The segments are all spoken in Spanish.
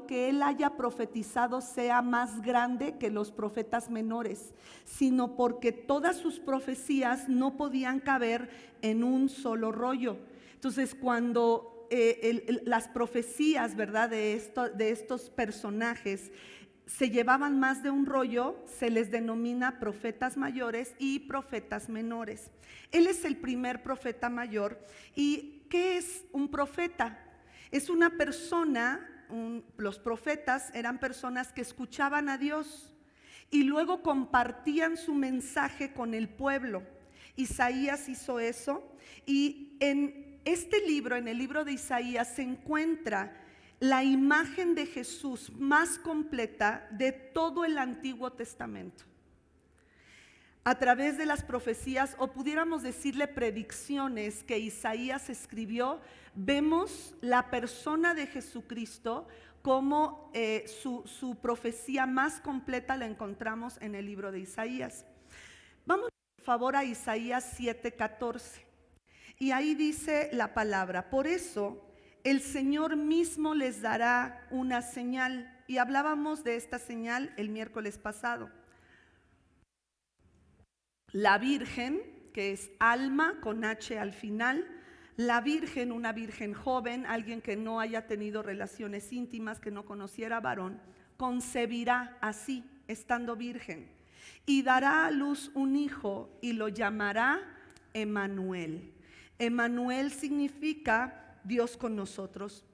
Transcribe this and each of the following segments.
lo que él haya profetizado sea más grande que los profetas menores, sino porque todas sus profecías no podían caber en un solo rollo. Entonces, cuando las profecías, ¿verdad?, de estos personajes se llevaban más de un rollo, se les denomina profetas mayores y profetas menores. Él es el primer profeta mayor. ¿Y qué es un profeta? Es una persona, los profetas eran personas que escuchaban a Dios y luego compartían su mensaje con el pueblo. Isaías hizo eso, y en este libro, en el libro de Isaías, se encuentra la imagen de Jesús más completa de todo el Antiguo Testamento. A través de las profecías, o pudiéramos decirle predicciones que Isaías escribió, vemos la persona de Jesucristo como su profecía más completa la encontramos en el libro de Isaías. Vamos por favor a Isaías 7:14, y ahí dice la palabra: por eso el Señor mismo les dará una señal. Y hablábamos de esta señal el miércoles pasado. La Virgen, que es alma con H al final, la Virgen, una virgen joven, alguien que no haya tenido relaciones íntimas, que no conociera varón, concebirá así, estando virgen, y dará a luz un hijo y lo llamará Emmanuel. Emmanuel significa Dios con nosotros.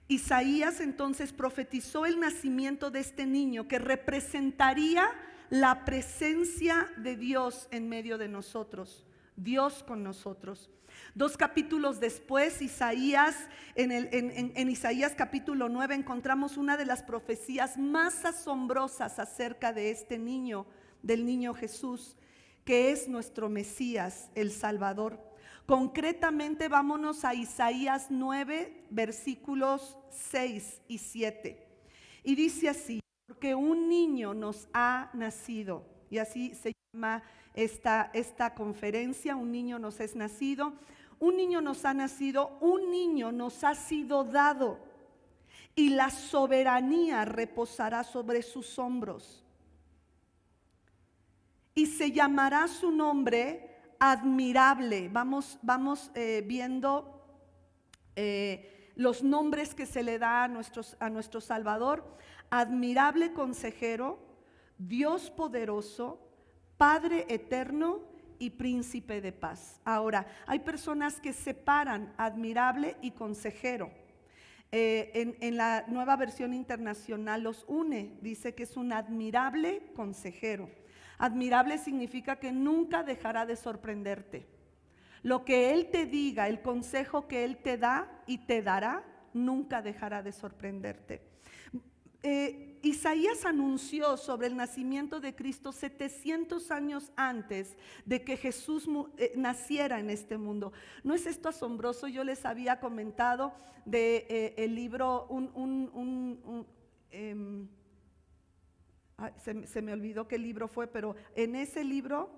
Isaías entonces profetizó el nacimiento de este niño que representaría la presencia de Dios en medio de nosotros, Dios con nosotros. 2 capítulos después, Isaías, en Isaías capítulo 9 encontramos una de las profecías más asombrosas acerca de este niño, del niño Jesús, que es nuestro Mesías, el Salvador. Concretamente, vámonos a Isaías 9, versículos 6 y 7. Y dice así: porque un niño nos ha nacido. Y así se llama esta conferencia: un niño nos es nacido. Un niño nos ha nacido, un niño nos ha sido dado, y la soberanía reposará sobre sus hombros. Y se llamará su nombre Admirable. Vamos viendo los nombres que se le da a nuestro Salvador: Admirable Consejero, Dios Poderoso, Padre Eterno y Príncipe de Paz. Ahora, hay personas que separan admirable y consejero. En la Nueva Versión Internacional los une, dice que es un admirable consejero. Admirable significa que nunca dejará de sorprenderte. Lo que Él te diga, el consejo que Él te da y te dará, nunca dejará de sorprenderte. Isaías anunció sobre el nacimiento de Cristo 700 años antes de que Jesús naciera en este mundo. ¿No es esto asombroso? Yo les había comentado de el libro, se me olvidó qué libro fue, pero en ese libro,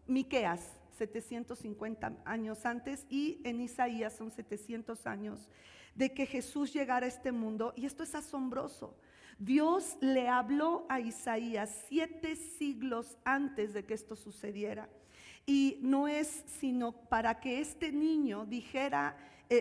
Miqueas, 750 años antes, y en Isaías son 700 años de que Jesús llegara a este mundo. Y esto es asombroso. Dios le habló a Isaías 7 siglos antes de que esto sucediera. Y no es sino para que este niño dijera,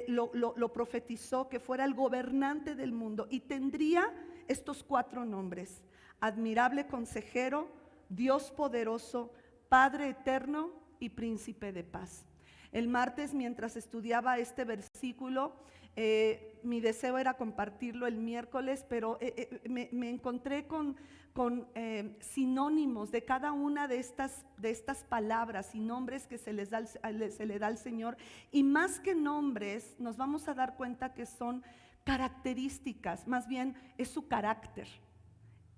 lo profetizó, que fuera el gobernante del mundo y tendría estos 4 nombres: Admirable Consejero, Dios Poderoso, Padre Eterno y Príncipe de Paz. El martes, mientras estudiaba este versículo, mi deseo era compartirlo el miércoles, pero me encontré con sinónimos de cada una de estas palabras y nombres que se le da al Señor. Y más que nombres, nos vamos a dar cuenta que son características, más bien es su carácter.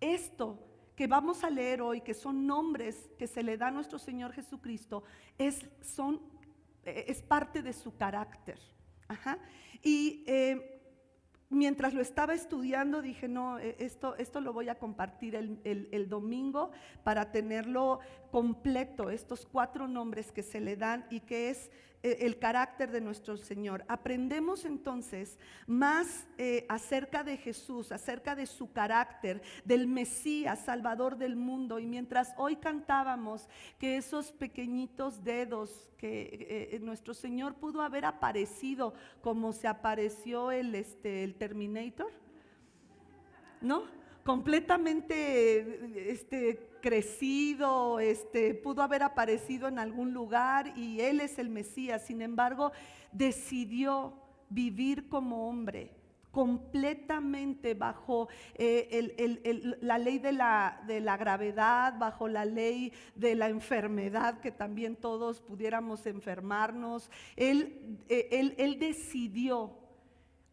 Esto que vamos a leer hoy, que son nombres que se le da a nuestro Señor Jesucristo, es parte de su carácter. Ajá. Y mientras lo estaba estudiando dije, no, esto lo voy a compartir el domingo para tenerlo completo, estos 4 nombres que se le dan y que es el carácter de nuestro Señor. Aprendemos entonces más acerca de Jesús, acerca de su carácter, del Mesías, Salvador del mundo. Y mientras hoy cantábamos que esos pequeñitos dedos que nuestro Señor pudo haber aparecido como se apareció el Terminator, ¿no? Completamente crecido, pudo haber aparecido en algún lugar y él es el Mesías. Sin embargo, decidió vivir como hombre, completamente bajo la ley de la gravedad, bajo la ley de la enfermedad, que también todos pudiéramos enfermarnos. Él decidió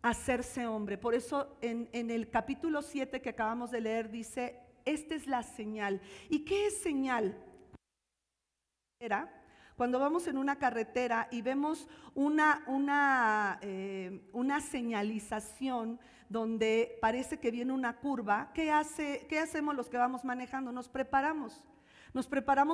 hacerse hombre. Por eso en el capítulo 7 que acabamos de leer dice, esta es la señal. ¿Y qué es señal? Cuando vamos en una carretera y vemos una señalización donde parece que viene una curva, ¿qué hacemos los que vamos manejando? Nos preparamos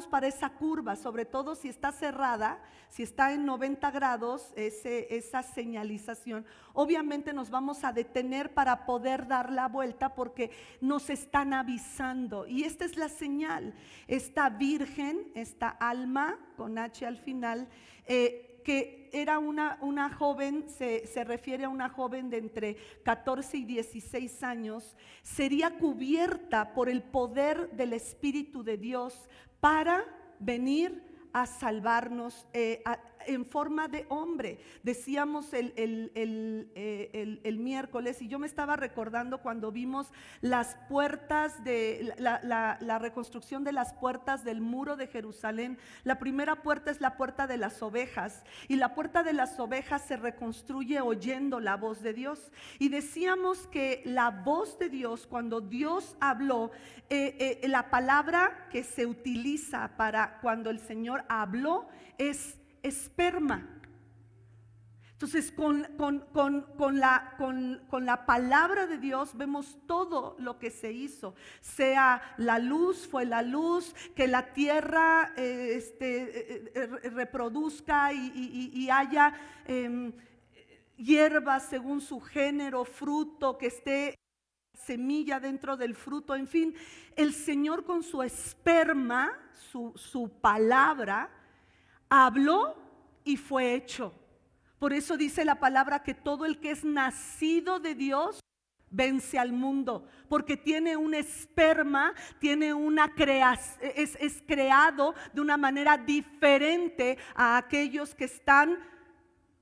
para esa curva, sobre todo si está cerrada, si está en 90 grados esa señalización. Obviamente nos vamos a detener para poder dar la vuelta porque nos están avisando. Y esta es la señal. Esta virgen, esta alma con H al final, que era una joven, se refiere a una joven de entre 14 y 16 años, sería cubierta por el poder del Espíritu de Dios para venir a salvarnos en forma de hombre. Decíamos el miércoles, y yo me estaba recordando cuando vimos las puertas de la reconstrucción de las puertas del muro de Jerusalén. La primera puerta es la puerta de las ovejas, y la puerta de las ovejas se reconstruye oyendo la voz de Dios. Y decíamos que la voz de Dios, cuando Dios habló, la palabra que se utiliza para cuando el Señor habló es esperma. Entonces con la palabra de Dios vemos todo lo que se hizo, sea la luz, fue la luz, que la tierra reproduzca y haya hierba según su género, fruto, que esté semilla dentro del fruto, en fin, el Señor con su esperma, su palabra, habló y fue hecho. Por eso dice la palabra que todo el que es nacido de Dios vence al mundo, porque tiene un esperma, tiene es creado de una manera diferente a aquellos que están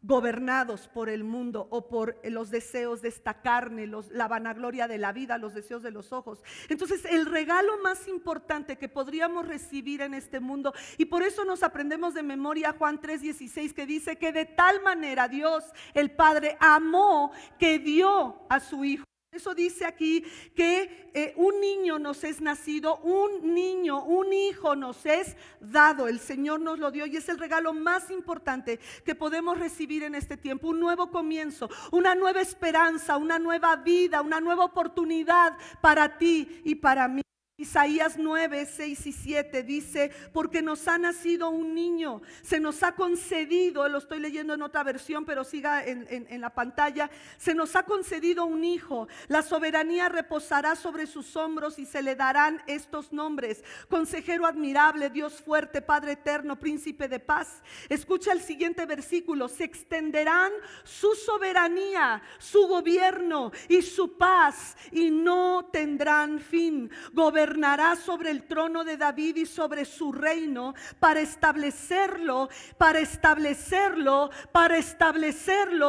gobernados por el mundo o por los deseos de esta carne, la vanagloria de la vida, los deseos de los ojos. Entonces el regalo más importante que podríamos recibir en este mundo, y por eso nos aprendemos de memoria Juan 3:16, que dice que de tal manera Dios el Padre amó que dio a su Hijo. Eso dice aquí que un niño nos es nacido, un hijo nos es dado. El Señor nos lo dio y es el regalo más importante que podemos recibir en este tiempo. Un nuevo comienzo, una nueva esperanza, una nueva vida, una nueva oportunidad para ti y para mí. Isaías 9, 6 y 7 dice, porque nos ha nacido un niño, se nos ha concedido, lo estoy leyendo en otra versión, pero siga en la pantalla, se nos ha concedido un hijo, la soberanía reposará sobre sus hombros y se le darán estos nombres: Consejero admirable, Dios fuerte, Padre eterno, Príncipe de paz. Escucha el siguiente versículo: se extenderán su soberanía, su gobierno y su paz y no tendrán fin. Gobernará sobre el trono de David y sobre su reino para establecerlo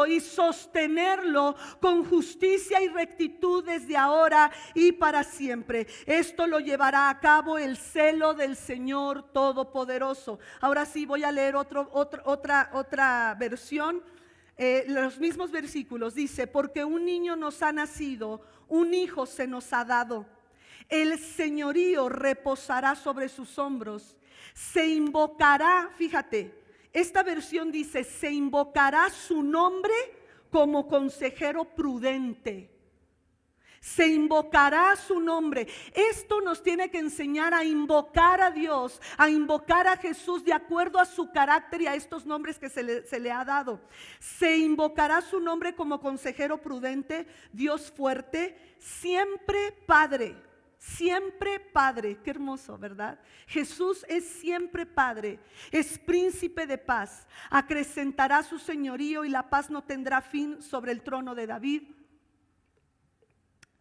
y sostenerlo con justicia y rectitud desde ahora y para siempre. Esto lo llevará a cabo el celo del Señor Todopoderoso. Ahora sí voy a leer otra versión. Los mismos versículos dice, porque un niño nos ha nacido, un hijo se nos ha dado. El señorío reposará sobre sus hombros. Se invocará, fíjate, esta versión dice, se invocará su nombre como consejero prudente. Se invocará su nombre. Esto nos tiene que enseñar a invocar a Dios, a invocar a Jesús de acuerdo a su carácter y a estos nombres que se le ha dado. Se invocará su nombre como consejero prudente, Dios fuerte, siempre Padre. Siempre Padre, qué hermoso, ¿verdad? Jesús es siempre Padre, es príncipe de paz, acrecentará su señorío y la paz no tendrá fin sobre el trono de David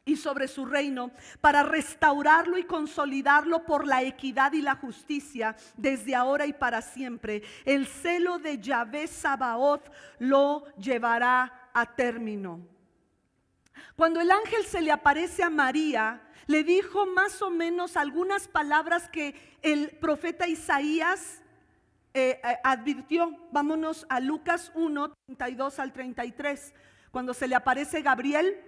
y sobre su reino, para restaurarlo y consolidarlo por la equidad y la justicia desde ahora y para siempre. El celo de Yahvé Sabaoth lo llevará a término. Cuando el ángel se le aparece a María, le dijo más o menos algunas palabras que el profeta Isaías advirtió. Vámonos a Lucas 1, 32 al 33. Cuando se le aparece Gabriel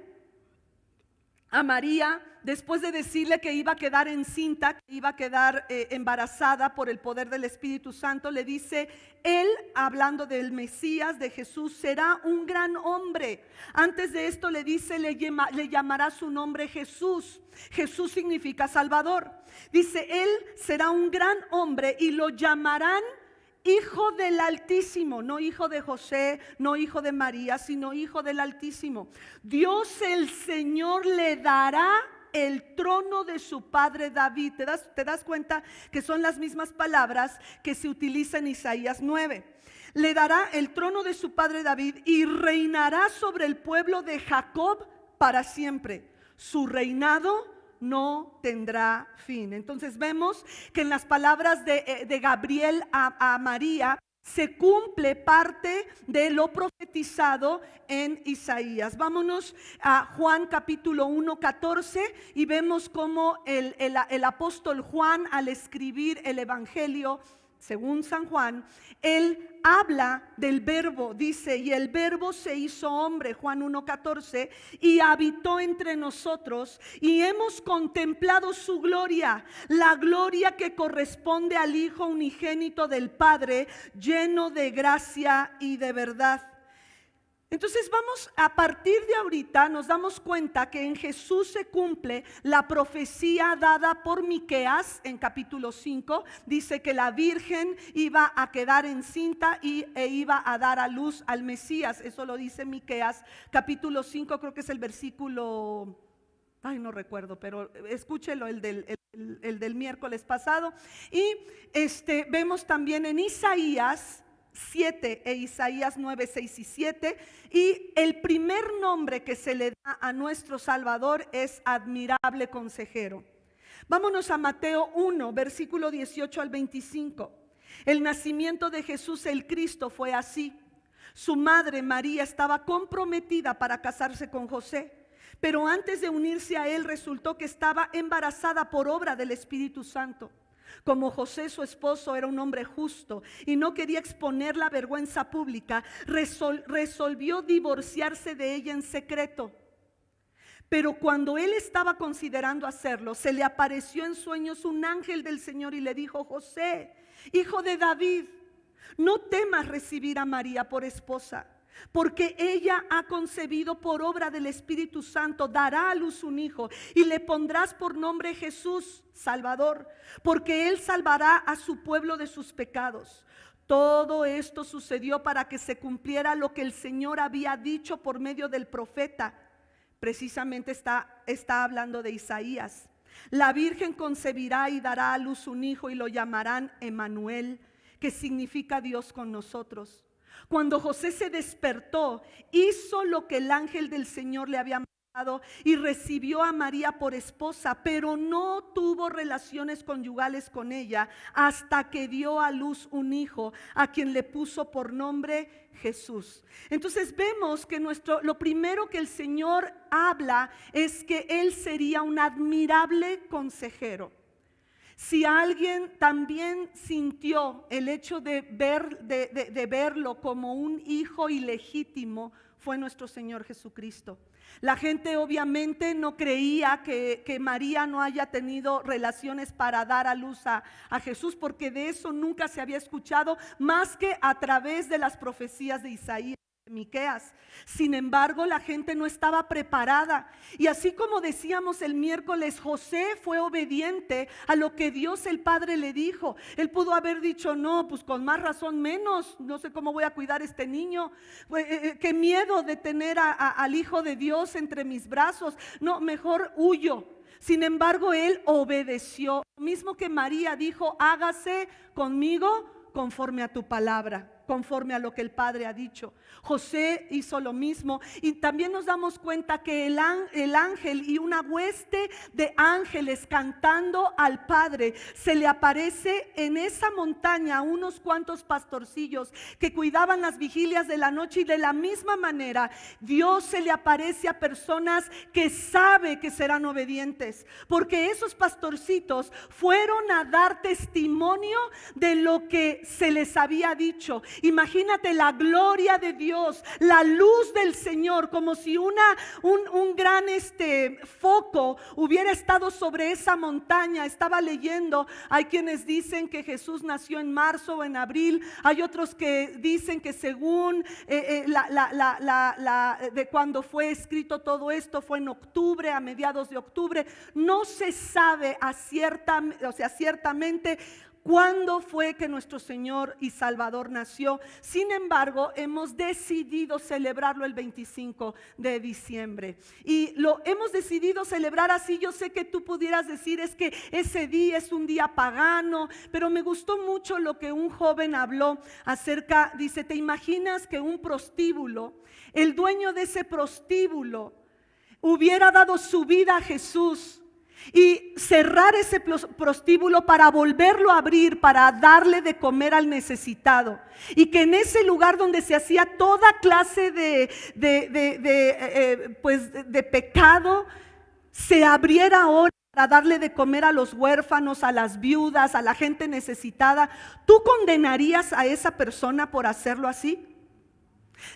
a María, después de decirle que iba a quedar encinta, que iba a quedar embarazada por el poder del Espíritu Santo, le dice, él, hablando del Mesías, de Jesús, será un gran hombre. Antes de esto le dice, le llamará su nombre Jesús. Jesús significa Salvador. Dice, él será un gran hombre y lo llamarán Hijo del Altísimo, no hijo de José, no hijo de María, sino hijo del Altísimo. Dios el Señor le dará el trono de su padre David. ¿Te das cuenta que son las mismas palabras que se utilizan en Isaías 9? Le dará el trono de su padre David y reinará sobre el pueblo de Jacob para siempre. Su reinado no tendrá fin. Entonces vemos que en las palabras de Gabriel a María se cumple parte de lo profetizado en Isaías. Vámonos a Juan capítulo 1, 14 y vemos cómo el apóstol Juan, al escribir el evangelio según San Juan, él habla del verbo, dice, y el verbo se hizo hombre, Juan 1:14, y habitó entre nosotros, y hemos contemplado su gloria, la gloria que corresponde al Hijo unigénito del Padre, lleno de gracia y de verdad. Entonces vamos, a partir de ahorita nos damos cuenta que en Jesús se cumple la profecía dada por Miqueas en capítulo 5. Dice que la Virgen iba a quedar encinta e iba a dar a luz al Mesías. Eso lo dice Miqueas capítulo 5, creo que es el versículo, no recuerdo, pero escúchelo, el del miércoles pasado. Y vemos también en Isaías 7 e Isaías 9, 6 y 7, y el primer nombre que se le da a nuestro Salvador es admirable consejero. Vámonos a Mateo 1, versículo 18 al 25. El nacimiento de Jesús el Cristo fue así. Su madre María estaba comprometida para casarse con José, pero antes de unirse a él resultó que estaba embarazada por obra del Espíritu Santo. Como José, su esposo, era un hombre justo y no quería exponer la vergüenza pública, resolvió divorciarse de ella en secreto. Pero cuando él estaba considerando hacerlo, se le apareció en sueños un ángel del Señor y le dijo: José, hijo de David, no temas recibir a María por esposa, porque ella ha concebido por obra del Espíritu Santo, dará a luz un hijo y le pondrás por nombre Jesús, Salvador, porque él salvará a su pueblo de sus pecados. Todo esto sucedió para que se cumpliera lo que el Señor había dicho por medio del profeta. Precisamente está hablando de Isaías. La Virgen concebirá y dará a luz un hijo y lo llamarán Emmanuel, que significa Dios con nosotros. Cuando José se despertó, hizo lo que el ángel del Señor le había mandado y recibió a María por esposa, pero no tuvo relaciones conyugales con ella hasta que dio a luz un hijo, a quien le puso por nombre Jesús. Entonces vemos que lo primero que el Señor habla es que Él sería un admirable consejero. Si alguien también sintió el hecho de verlo como un hijo ilegítimo, fue nuestro Señor Jesucristo. La gente obviamente no creía que María no haya tenido relaciones para dar a luz a Jesús, porque de eso nunca se había escuchado más que a través de las profecías de Isaías. Miqueas. Sin embargo, la gente no estaba preparada. Y así como decíamos el miércoles, José fue obediente a lo que Dios el Padre le dijo. Él pudo haber dicho, no, pues con más razón menos, no sé cómo voy a cuidar a este niño. Qué miedo de tener al Hijo de Dios entre mis brazos. No, mejor huyo. Sin embargo, él obedeció. Lo mismo que María dijo, hágase conmigo conforme a tu palabra, conforme a lo que el Padre ha dicho. José hizo lo mismo, y también nos damos cuenta que el ángel y una hueste de ángeles cantando al Padre se le aparece en esa montaña a unos cuantos pastorcillos que cuidaban las vigilias de la noche, y de la misma manera Dios se le aparece a personas que sabe que serán obedientes, porque esos pastorcitos fueron a dar testimonio de lo que se les había dicho. Imagínate la gloria de Dios, la luz del Señor, como si un gran foco hubiera estado sobre esa montaña. Estaba leyendo, hay quienes dicen que Jesús nació en marzo o en abril, hay otros que dicen que según de cuando fue escrito todo esto fue en octubre, a mediados de octubre. No se sabe ciertamente ¿cuándo fue que nuestro Señor y Salvador nació? Sin embargo, hemos decidido celebrarlo el 25 de diciembre. Y lo hemos decidido celebrar así. Yo sé que tú pudieras decir, es que ese día es un día pagano, pero me gustó mucho lo que un joven habló acerca. Dice, ¿te imaginas que un prostíbulo, el dueño de ese prostíbulo, hubiera dado su vida a Jesús y cerrar ese prostíbulo para volverlo a abrir, para darle de comer al necesitado, y que en ese lugar donde se hacía toda clase de pecado, se abriera ahora para darle de comer a los huérfanos, a las viudas, a la gente necesitada? ¿Tú condenarías a esa persona por hacerlo así?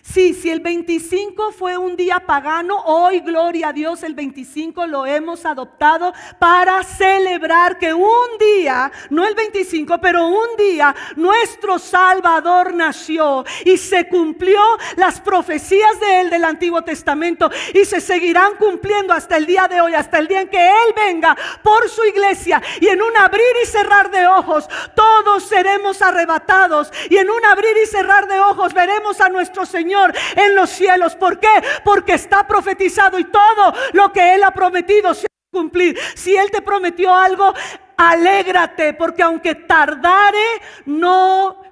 Sí, si el 25 fue un día pagano, hoy, gloria a Dios, el 25 lo hemos adoptado para celebrar que un día, no el 25, pero un día, nuestro Salvador nació y se cumplió las profecías de él del Antiguo Testamento, y se seguirán cumpliendo hasta el día de hoy, hasta el día en que él venga por su iglesia, y en un abrir y cerrar de ojos todos seremos arrebatados, y en un abrir y cerrar de ojos veremos a nuestro Señor en los cielos. ¿Por qué? Porque está profetizado, y todo lo que Él ha prometido se va a cumplir. Si Él te prometió algo, alégrate, porque aunque tardare, no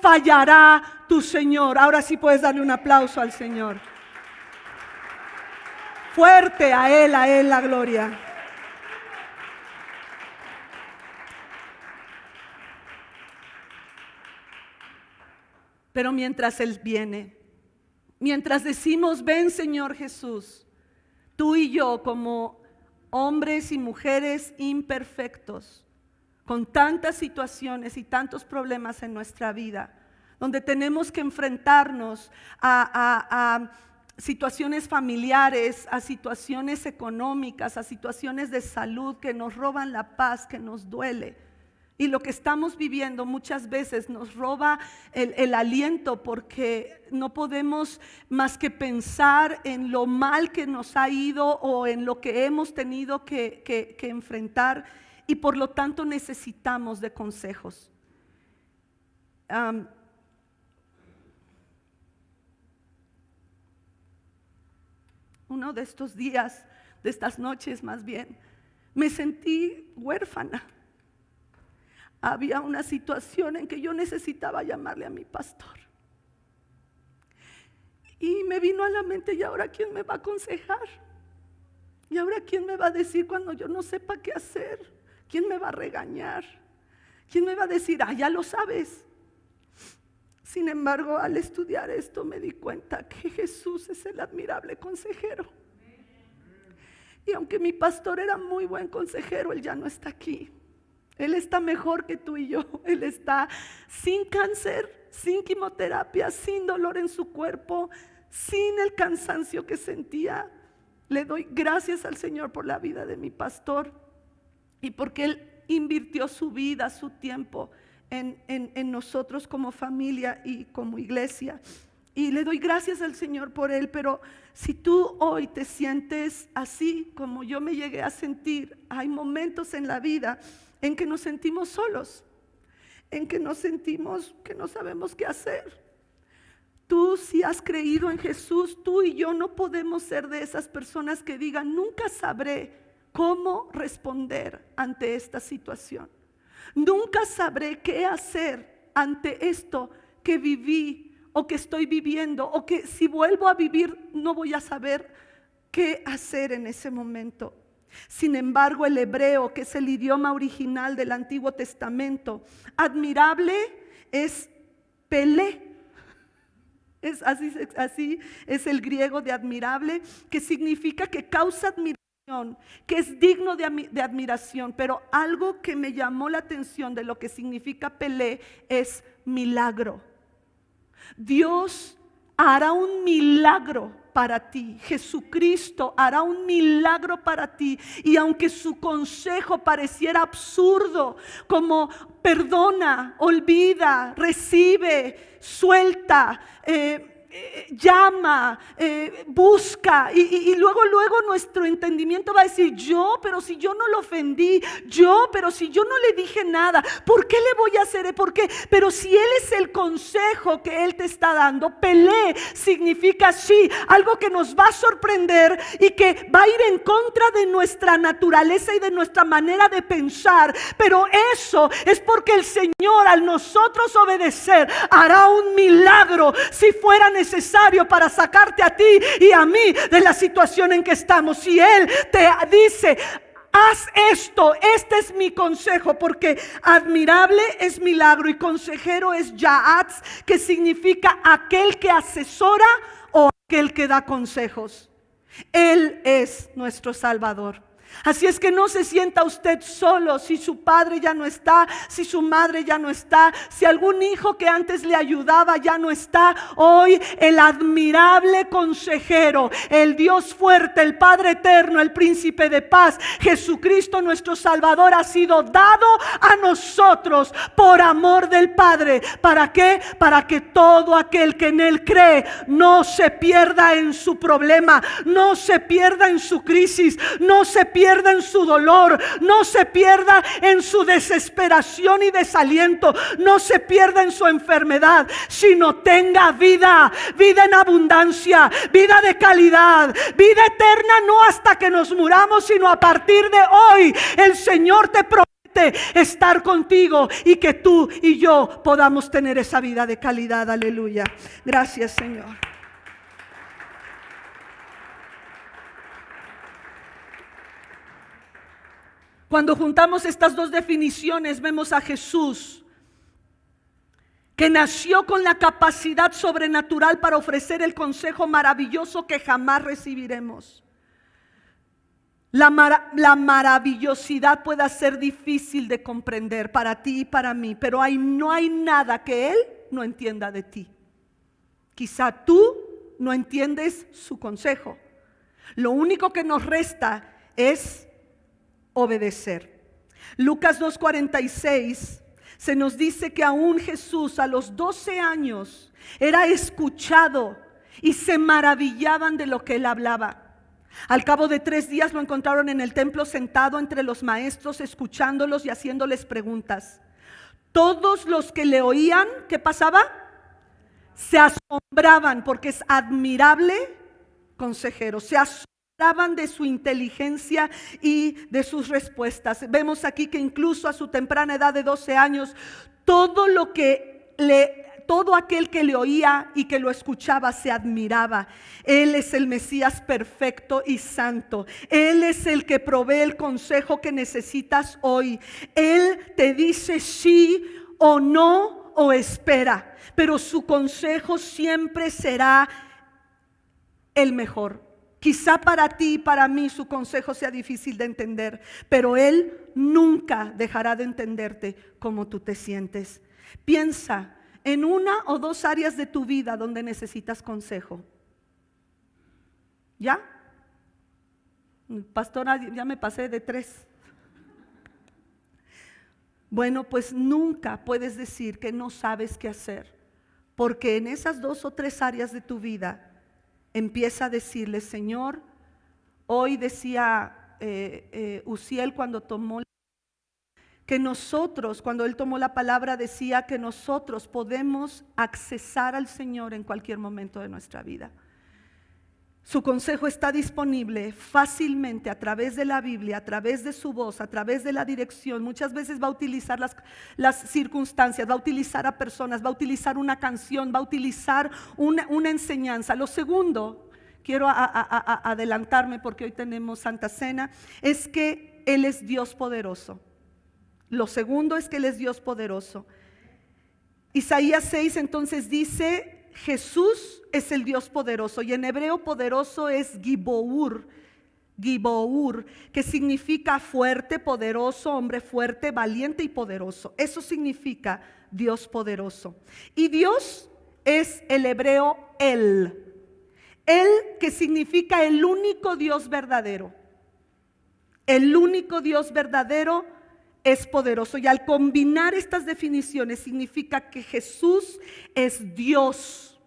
fallará tu Señor. Ahora sí puedes darle un aplauso al Señor. Fuerte a Él la gloria. Pero mientras Él viene, mientras decimos, ven Señor Jesús, tú y yo como hombres y mujeres imperfectos, con tantas situaciones y tantos problemas en nuestra vida, donde tenemos que enfrentarnos a situaciones familiares, a situaciones económicas, a situaciones de salud que nos roban la paz, que nos duele. Y lo que estamos viviendo muchas veces nos roba el aliento, porque no podemos más que pensar en lo mal que nos ha ido o en lo que hemos tenido que enfrentar, y por lo tanto necesitamos de consejos. Uno de estos días, de estas noches más bien, me sentí huérfana. Había una situación en que yo necesitaba llamarle a mi pastor, y me vino a la mente, ¿y ahora quién me va a aconsejar? ¿Y ahora quién me va a decir cuando yo no sepa qué hacer? ¿Quién me va a regañar? ¿Quién me va a decir, ya lo sabes? Sin embargo, al estudiar esto me di cuenta que Jesús es el admirable consejero. Y aunque mi pastor era muy buen consejero, él ya no está aquí. Él está mejor que tú y yo. Él está sin cáncer, sin quimioterapia, sin dolor en su cuerpo, sin el cansancio que sentía. Le doy gracias al Señor por la vida de mi pastor, y porque Él invirtió su vida, su tiempo en nosotros como familia y como iglesia. Y le doy gracias al Señor por él, pero si tú hoy te sientes así como yo me llegué a sentir, hay momentos en la vida en que nos sentimos solos, en que nos sentimos que no sabemos qué hacer. Tú, si has creído en Jesús, tú y yo no podemos ser de esas personas que digan, nunca sabré cómo responder ante esta situación. Nunca sabré qué hacer ante esto que viví o que estoy viviendo, o que si vuelvo a vivir no voy a saber qué hacer en ese momento. Sin embargo, el hebreo, que es el idioma original del Antiguo Testamento, admirable es pelé. Así es el griego de admirable, que significa que causa admiración, que es digno de admiración. Pero algo que me llamó la atención de lo que significa pelé es milagro. Dios hará un milagro para ti. Jesucristo hará un milagro para ti. Y aunque su consejo pareciera absurdo, como perdona, olvida, recibe, suelta, llama, busca, y luego nuestro entendimiento va a decir, pero si yo no lo ofendí, pero si yo no le dije nada, ¿por qué le voy a hacer? ¿Por qué? Pero si Él es el consejo que Él te está dando, pelé significa sí, algo que nos va a sorprender y que va a ir en contra de nuestra naturaleza y de nuestra manera de pensar, pero eso es porque el Señor, al nosotros obedecer, hará un milagro si fuera necesario para sacarte a ti y a mí de la situación en que estamos. Si Él te dice, haz esto, este es mi consejo, porque admirable es milagro y consejero es Yaatz, que significa aquel que asesora o aquel que da consejos. Él es nuestro Salvador. Así es que no se sienta usted solo si su padre ya no está, si su madre ya no está, si algún hijo que antes le ayudaba ya no está. Hoy el admirable consejero, el Dios fuerte, el Padre eterno, el príncipe de paz, Jesucristo nuestro Salvador, ha sido dado a nosotros por amor del Padre. ¿Para qué? Para que todo aquel que en Él cree no se pierda en su problema, no se pierda en su crisis, no se pierda en su dolor, no se pierda en su desesperación y desaliento, no se pierda en su enfermedad, sino tenga vida en abundancia, vida de calidad, vida eterna, no hasta que nos muramos, sino a partir de hoy. El Señor te promete estar contigo y que tú y yo podamos tener esa vida de calidad. Aleluya. Gracias, Señor. Cuando juntamos estas dos definiciones, vemos a Jesús, que nació con la capacidad sobrenatural para ofrecer el consejo maravilloso que jamás recibiremos. La maravillosidad puede ser difícil de comprender para ti y para mí, pero no hay nada que Él no entienda de ti. Quizá tú no entiendes su consejo. Lo único que nos resta es obedecer. Lucas 2:46 se nos dice que aún Jesús a los 12 años era escuchado y se maravillaban de lo que Él hablaba. Al cabo de 3 días lo encontraron en el templo sentado entre los maestros, escuchándolos y haciéndoles preguntas. Todos los que le oían, ¿qué pasaba? Se asombraban, porque es admirable consejero. Se asombraban de su inteligencia y de sus respuestas. Vemos aquí que incluso a su temprana edad de 12 años, todo aquel que le oía y que lo escuchaba se admiraba. Él es el Mesías perfecto y santo. Él es el que provee el consejo que necesitas hoy. Él te dice sí o no o espera, pero su consejo siempre será el mejor. Quizá para ti y para mí su consejo sea difícil de entender, pero Él nunca dejará de entenderte como tú te sientes. Piensa en 1 o 2 áreas de tu vida donde necesitas consejo. ¿Ya? Pastora, ya me pasé de 3. Bueno, pues nunca puedes decir que no sabes qué hacer, Porque en esas 2 o 3 áreas de tu vida empieza a decirle: Señor, hoy decía Uziel cuando tomó, que nosotros, cuando él tomó la palabra, decía que nosotros podemos accesar al Señor en cualquier momento de nuestra vida. Su consejo está disponible fácilmente a través de la Biblia, a través de su voz, a través de la dirección. Muchas veces va a utilizar las circunstancias, va a utilizar a personas, va a utilizar una canción, va a utilizar una enseñanza. Lo segundo, quiero adelantarme porque hoy tenemos Santa Cena, es que Él es Dios poderoso. Lo segundo es que Él es Dios poderoso. Isaías 6 entonces dice: Jesús es el Dios poderoso, y en hebreo poderoso es Gibour, que significa fuerte, poderoso, hombre fuerte, valiente y poderoso. Eso significa Dios poderoso. Y Dios es el hebreo El que significa el único Dios verdadero. El único Dios verdadero es poderoso, y al combinar estas definiciones significa que Jesús es Dios.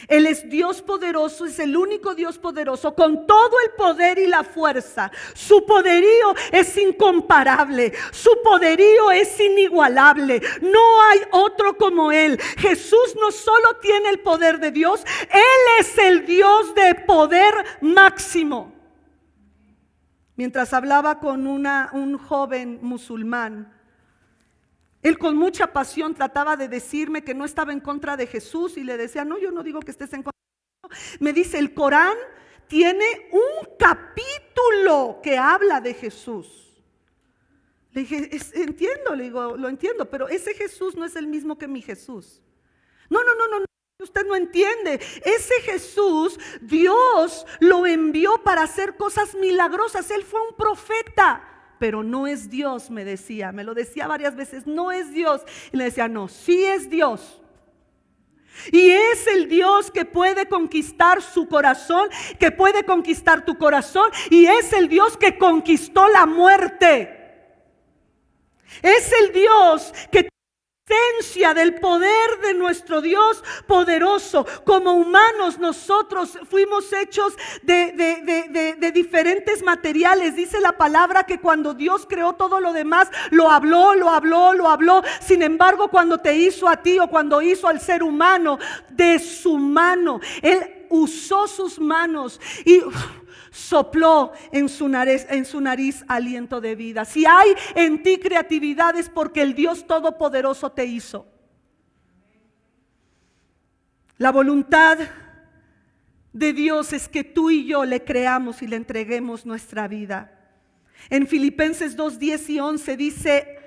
Él es Dios poderoso, es el único Dios poderoso con todo el poder y la fuerza. Su poderío es incomparable, su poderío es inigualable. No hay otro como Él. Jesús no solo tiene el poder de Dios, Él es el Dios de poder máximo. Mientras hablaba con un joven musulmán, él con mucha pasión trataba de decirme que no estaba en contra de Jesús, y le decía: no, yo no digo que estés en contra de Jesús. Me dice: el Corán tiene un capítulo que habla de Jesús. Le dije: entiendo, le digo, lo entiendo, pero ese Jesús no es el mismo que mi Jesús. No. Usted no entiende. Ese Jesús, Dios lo envió para hacer cosas milagrosas. Él fue un profeta, pero no es Dios, me decía. Me lo decía varias veces: no es Dios. Y le decía: no, sí es Dios. Y es el Dios que puede conquistar su corazón, que puede conquistar tu corazón. Y es el Dios que conquistó la muerte. Es el Dios que esencia del poder de nuestro Dios poderoso. Como humanos nosotros fuimos hechos de diferentes materiales. Dice la palabra que cuando Dios creó todo lo demás, lo habló. Sin embargo, cuando te hizo a ti, o cuando hizo al ser humano, de su mano, Él usó sus manos y sopló en su nariz aliento de vida. Si hay en ti creatividad, es porque el Dios todopoderoso te hizo. La voluntad de Dios es que tú y yo le creamos y le entreguemos nuestra vida. En Filipenses 2, 10 y 11 dice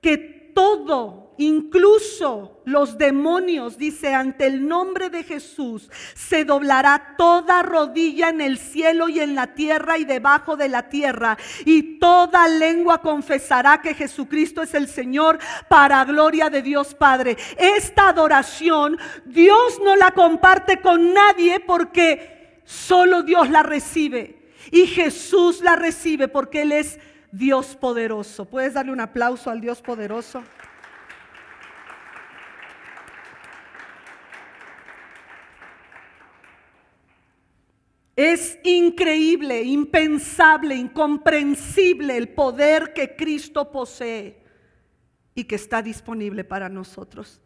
que todo, incluso los demonios, dice, ante el nombre de Jesús se doblará toda rodilla en el cielo y en la tierra y debajo de la tierra, y toda lengua confesará que Jesucristo es el Señor, para gloria de Dios Padre. Esta adoración Dios no la comparte con nadie, porque solo Dios la recibe, y Jesús la recibe porque Él es Dios poderoso. ¿Puedes darle un aplauso al Dios poderoso? Es increíble, impensable, incomprensible el poder que Cristo posee y que está disponible para nosotros.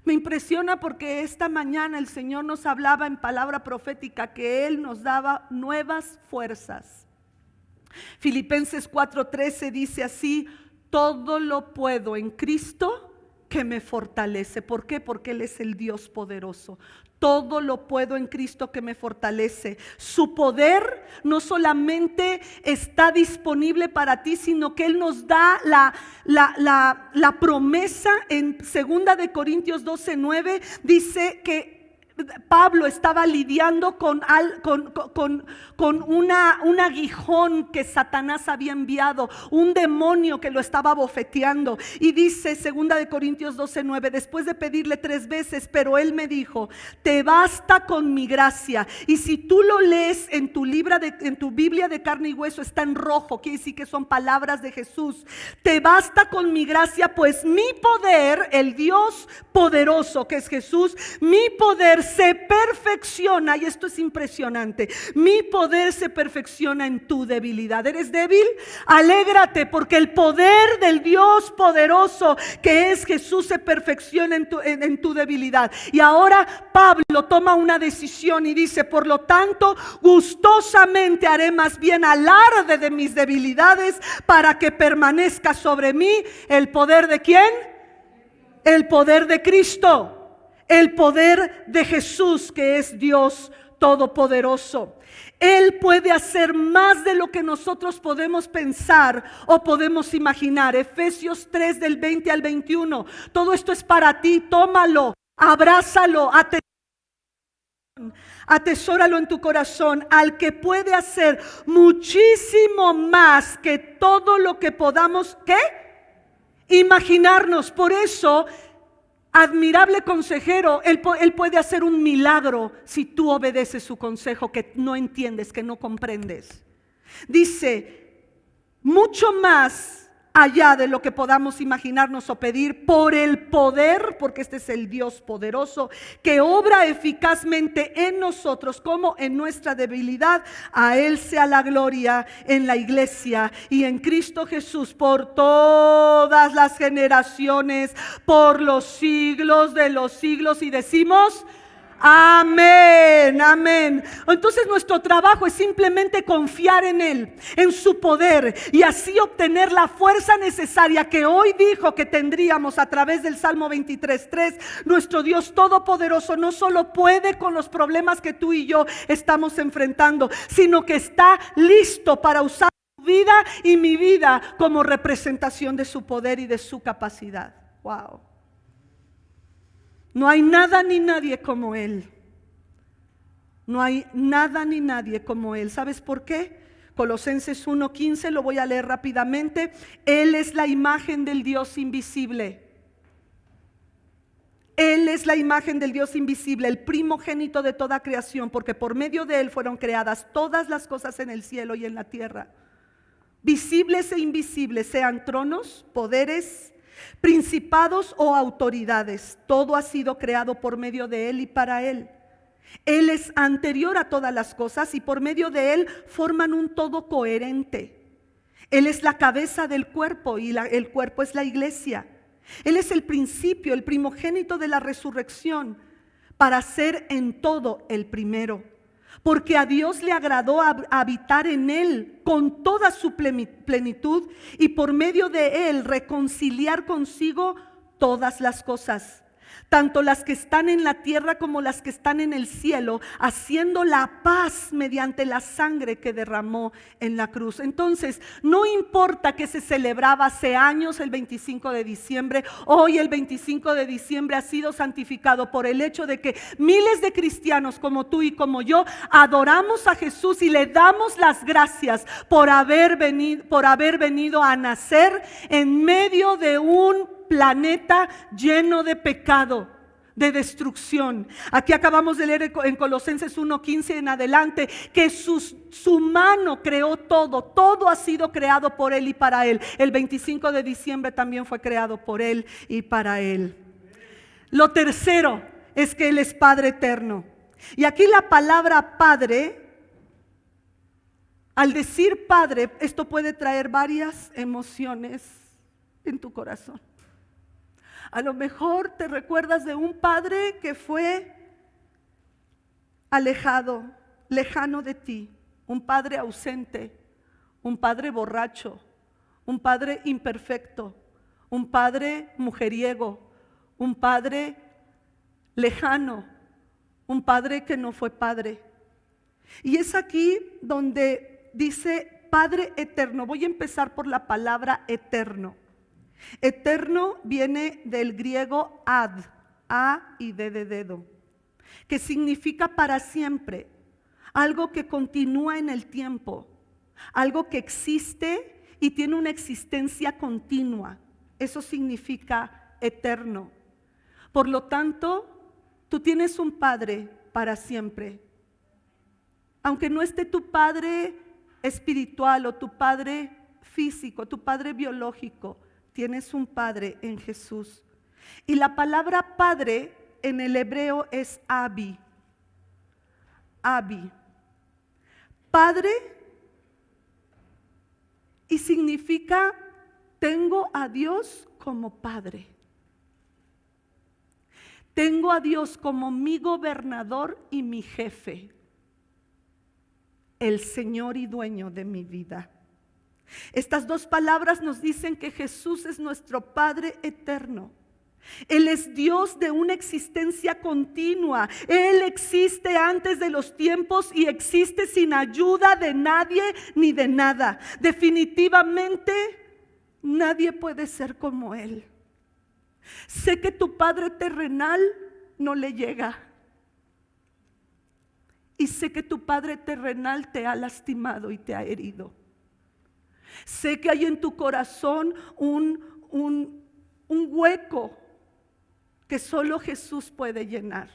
Me impresiona porque esta mañana el Señor nos hablaba en palabra profética que Él nos daba nuevas fuerzas. Filipenses 4:13 dice así: todo lo puedo en Cristo que me fortalece. ¿Por qué? Porque Él es el Dios poderoso. Todo lo puedo en Cristo que me fortalece. Su poder no solamente está disponible para ti, sino que Él nos da la promesa en 2 de Corintios 12:9. Dice que Pablo estaba lidiando con un aguijón que Satanás había enviado, un demonio que lo estaba bofeteando. Y dice 2 Corintios 12:9, después de pedirle 3 veces, pero él me dijo, te basta con mi gracia. Y si tú lo lees en tu Biblia de carne y hueso, está en rojo, quiere decir que son palabras de Jesús. Te basta con mi gracia, pues mi poder, el Dios poderoso que es Jesús, mi poder se perfecciona, y esto es impresionante, mi poder se perfecciona en tu debilidad. ¿Eres débil? Alégrate, porque el poder del Dios poderoso que es Jesús se perfecciona en tu debilidad. Y ahora Pablo toma una decisión y dice, por lo tanto, gustosamente haré más bien alarde de mis debilidades para que permanezca sobre mí el poder ¿de quién? El poder de Cristo. El poder de Jesús, que es Dios todopoderoso. Él puede hacer más de lo que nosotros podemos pensar o podemos imaginar. Efesios 3 del 20 al 21. Todo esto es para ti, tómalo, abrázalo, atesóralo en tu corazón, al que puede hacer muchísimo más que todo lo que podamos, ¿qué? Imaginarnos. Por eso, admirable consejero, él puede hacer un milagro si tú obedeces su consejo que no entiendes, que no comprendes. Dice, mucho más allá de lo que podamos imaginarnos o pedir, por el poder, porque este es el Dios poderoso, que obra eficazmente en nosotros como en nuestra debilidad. A Él sea la gloria en la iglesia y en Cristo Jesús por todas las generaciones, por los siglos de los siglos. Y decimos amén, amén. Entonces nuestro trabajo es simplemente confiar en Él, en su poder, y así obtener la fuerza necesaria que hoy dijo que tendríamos a través del Salmo 23:3. Nuestro Dios todopoderoso no solo puede con los problemas que tú y yo estamos enfrentando, sino que está listo para usar tu vida y mi vida como representación de su poder y de su capacidad. Wow. No hay nada ni nadie como Él. No hay nada ni nadie como Él. ¿Sabes por qué? Colosenses 1:15, lo voy a leer rápidamente. Él es la imagen del Dios invisible. Él es la imagen del Dios invisible, el primogénito de toda creación, porque por medio de Él fueron creadas todas las cosas en el cielo y en la tierra, visibles e invisibles, sean tronos, poderes, principados o autoridades. Todo ha sido creado por medio de Él y para Él. Él es anterior a todas las cosas y por medio de Él forman un todo coherente. Él es la cabeza del cuerpo y el cuerpo es la iglesia. Él es el principio, el primogénito de la resurrección, para ser en todo el primero. Porque a Dios le agradó habitar en Él con toda su plenitud y por medio de Él reconciliar consigo todas las cosas, tanto las que están en la tierra como las que están en el cielo, haciendo la paz mediante la sangre que derramó en la cruz. Entonces, no importa que se celebraba hace años el 25 de diciembre, hoy el 25 de diciembre ha sido santificado por el hecho de que miles de cristianos como tú y como yo adoramos a Jesús y le damos las gracias por haber venido a nacer en medio de un planeta lleno de pecado, de destrucción. Aquí acabamos de leer en Colosenses 1:15 en adelante que su mano creó todo ha sido creado por Él y para Él. El 25 de diciembre también fue creado por Él y para Él. Lo tercero es que Él es Padre eterno. Y aquí la palabra Padre, al decir Padre, esto puede traer varias emociones en tu corazón. A lo mejor te recuerdas de un padre que fue alejado, lejano de ti, un padre ausente, un padre borracho, un padre imperfecto, un padre mujeriego, un padre lejano, un padre que no fue padre. Y es aquí donde dice Padre eterno. Voy a empezar por la palabra eterno. Eterno viene del griego ad, a y d de dedo. que significa para siempre, algo que continúa en el tiempo, algo que existe y tiene una existencia continua. Eso significa eterno. Por lo tanto, tú tienes un Padre para siempre. Aunque no esté tu Padre espiritual o tu Padre físico, tu Padre biológico, tienes un Padre en Jesús. Y la palabra Padre en el hebreo es Abi. Abi. Padre, y significa tengo a Dios como Padre. Tengo a Dios como mi gobernador y mi jefe, el Señor y dueño de mi vida. Estas dos palabras nos dicen que Jesús es nuestro Padre eterno. Él es Dios de una existencia continua. Él existe antes de los tiempos y existe sin ayuda de nadie ni de nada. Definitivamente nadie puede ser como Él. Sé que tu Padre terrenal no le llega. Y sé que tu Padre terrenal te ha lastimado y te ha herido. Sé que hay en tu corazón un hueco que solo Jesús puede llenar.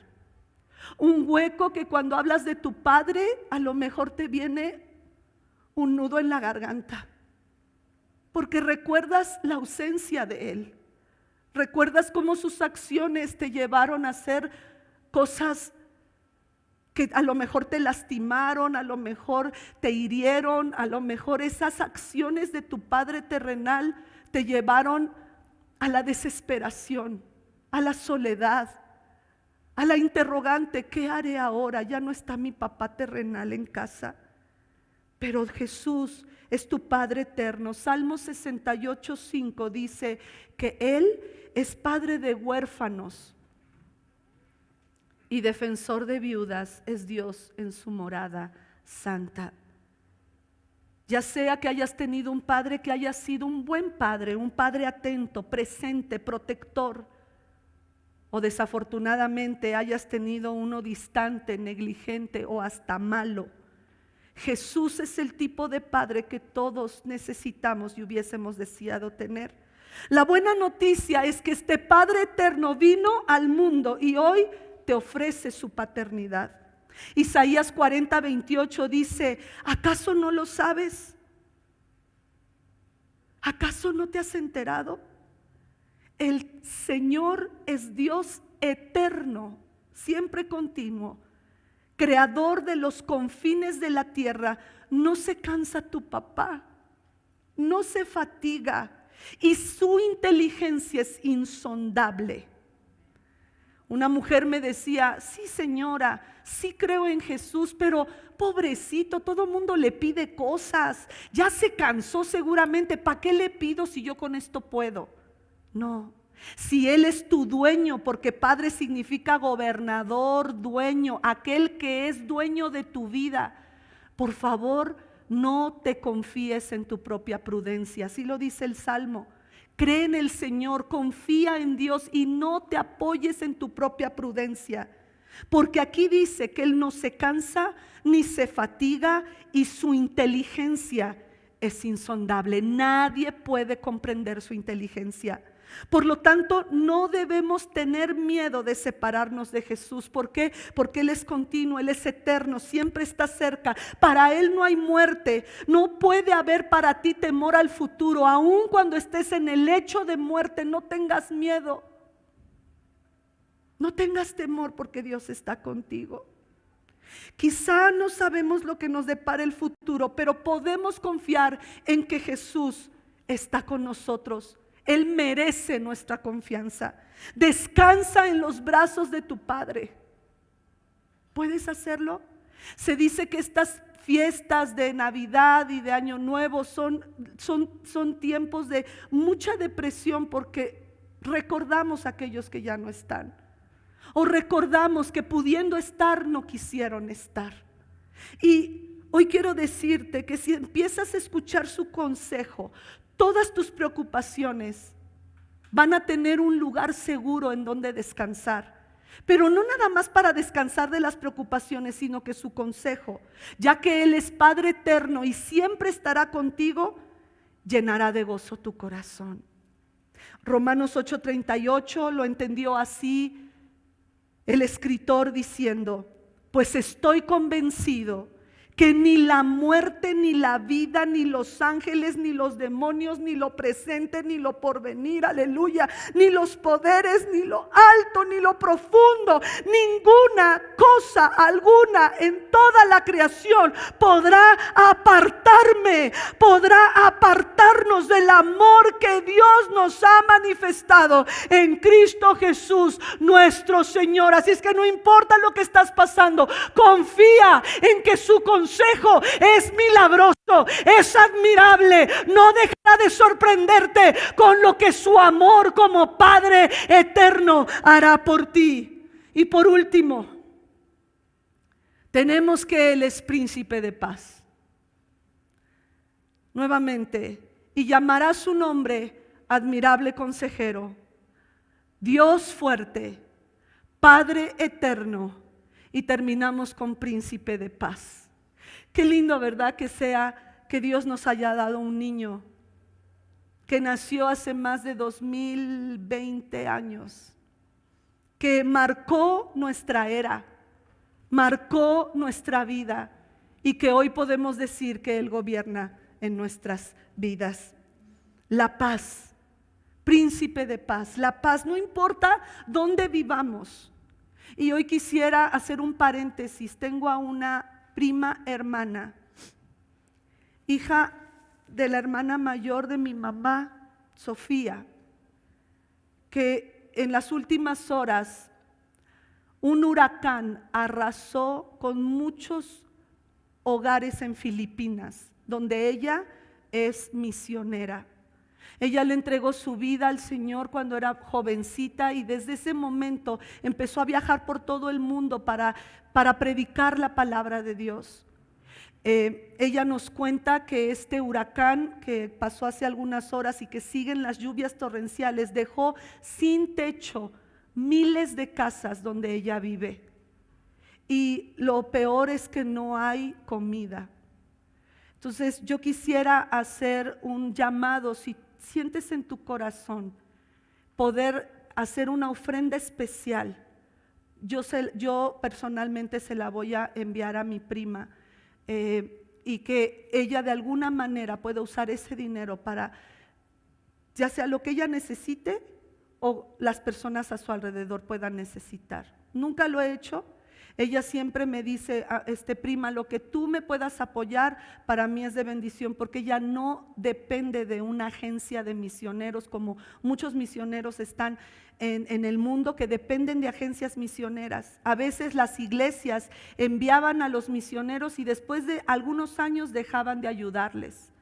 Un hueco que cuando hablas de tu Padre, a lo mejor te viene un nudo en la garganta. Porque recuerdas la ausencia de Él. Recuerdas cómo sus acciones te llevaron a hacer cosas que a lo mejor te lastimaron, a lo mejor te hirieron, a lo mejor esas acciones de tu Padre terrenal te llevaron a la desesperación, a la soledad, a la interrogante, ¿qué haré ahora? Ya no está mi papá terrenal en casa. Pero Jesús es tu Padre eterno. Salmo 68:5 dice que Él es Padre de huérfanos y defensor de viudas, es Dios en su morada santa. Ya sea que hayas tenido un padre que haya sido un buen padre, un padre atento, presente, protector, o desafortunadamente hayas tenido uno distante, negligente o hasta malo. Jesús es el tipo de padre que todos necesitamos y hubiésemos deseado tener. La buena noticia es que este Padre eterno vino al mundo y hoy te ofrece su paternidad. Isaías 40:28 dice, ¿acaso no lo sabes? ¿Acaso no te has enterado? El Señor es Dios eterno, siempre continuo, creador de los confines de la tierra. No se cansa tu papá, no se fatiga y su inteligencia es insondable. Una mujer me decía, sí señora, sí creo en Jesús, pero pobrecito, todo el mundo le pide cosas, ya se cansó seguramente, ¿para qué le pido si yo con esto puedo? No, si Él es tu dueño, porque Padre significa gobernador, dueño, aquel que es dueño de tu vida, por favor no te confíes en tu propia prudencia, así lo dice el Salmo. Cree en el Señor, confía en Dios y no te apoyes en tu propia prudencia. Porque aquí dice que Él no se cansa ni se fatiga y su inteligencia es insondable. Nadie puede comprender su inteligencia. Por lo tanto, no debemos tener miedo de separarnos de Jesús. ¿Por qué? Porque Él es continuo, Él es eterno, siempre está cerca. Para Él no hay muerte, no puede haber para ti temor al futuro. Aun cuando estés en el lecho de muerte, no tengas miedo. No tengas temor porque Dios está contigo. Quizá no sabemos lo que nos depara el futuro, pero podemos confiar en que Jesús está con nosotros. Él merece nuestra confianza. Descansa en los brazos de tu Padre. ¿Puedes hacerlo? Se dice que estas fiestas de Navidad y de Año Nuevo son tiempos de mucha depresión porque recordamos a aquellos que ya no están. O recordamos que pudiendo estar no quisieron estar. Y hoy quiero decirte que si empiezas a escuchar su consejo, todas tus preocupaciones van a tener un lugar seguro en donde descansar. pero no nada más para descansar de las preocupaciones, sino que su consejo, ya que Él es Padre eterno y siempre estará contigo, llenará de gozo tu corazón. Romanos 8:38 lo entendió así el escritor diciendo: pues estoy convencido que ni la muerte, ni la vida, ni los ángeles, ni los demonios, ni lo presente, ni lo porvenir, aleluya, ni los poderes, ni lo alto, ni lo profundo, ninguna cosa alguna en toda la creación podrá apartarnos del amor que Dios nos ha manifestado en Cristo Jesús nuestro Señor. Así es que no importa lo que estás pasando, confía en que su consejo es milagroso, es admirable, no dejará de sorprenderte con lo que su amor como Padre eterno hará por ti. Y por último, tenemos que Él es príncipe de paz. Nuevamente, y llamará su nombre admirable consejero, Dios fuerte, Padre eterno, y terminamos con príncipe de paz. Qué lindo, ¿verdad? Que Dios nos haya dado un niño que nació hace más de 2020 años, que marcó nuestra era, marcó nuestra vida, y que hoy podemos decir que Él gobierna en nuestras vidas. La paz, príncipe de paz. La paz, no importa dónde vivamos. Y hoy quisiera hacer un paréntesis. Tengo a una prima hermana, hija de la hermana mayor de mi mamá, Sofía, que en las últimas horas un huracán arrasó con muchos hogares en Filipinas, donde ella es misionera. Ella le entregó su vida al Señor cuando era jovencita, y desde ese momento empezó a viajar por todo el mundo para predicar la palabra de Dios. Ella nos cuenta que este huracán que pasó hace algunas horas y que siguen las lluvias torrenciales dejó sin techo miles de casas donde ella vive. Y lo peor es que no hay comida. Entonces yo quisiera hacer un llamado, si sientes en tu corazón poder hacer una ofrenda especial. Yo personalmente se la voy a enviar a mi prima, y que ella de alguna manera pueda usar ese dinero para, ya sea lo que ella necesite o las personas a su alrededor puedan necesitar. Nunca lo he hecho. Ella siempre me dice: prima, lo que tú me puedas apoyar para mí es de bendición, porque ella no depende de una agencia de misioneros, como muchos misioneros están en el mundo que dependen de agencias misioneras. A veces las iglesias enviaban a los misioneros y después de algunos años dejaban de ayudarles.